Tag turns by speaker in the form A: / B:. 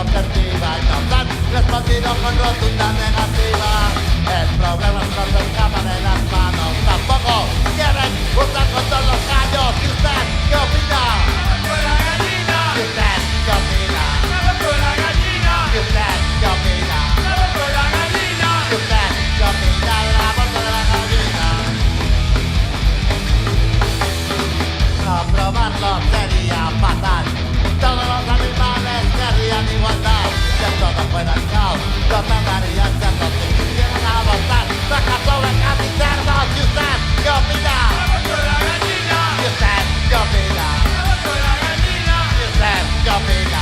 A: asertiva y nos han respondido con rotunda negativa. El problema es cuando escapan de las manos, tampoco quieren usar con todos los gallos. ¿Y usted qué opina?
B: ¡Con la gallina!
A: ¿Y usted qué opina?
B: ¡Con la gallina!
A: ¿Y usted qué opina?
B: ¡Con la gallina!
A: ¿Y usted qué opina del aborto de la gallina? Aprobarlo sería fatal. Todos los animales querrían igualdad. Si esto no fuera el caos, los mandarían cerdos. Si quisieran abortar, deja sobre casi cerdos. ¿Y usted qué opina?
B: ¡Con la gallina!
A: ¿Y usted qué opina?
B: ¡Con la gallina!
A: ¿Y usted qué opina?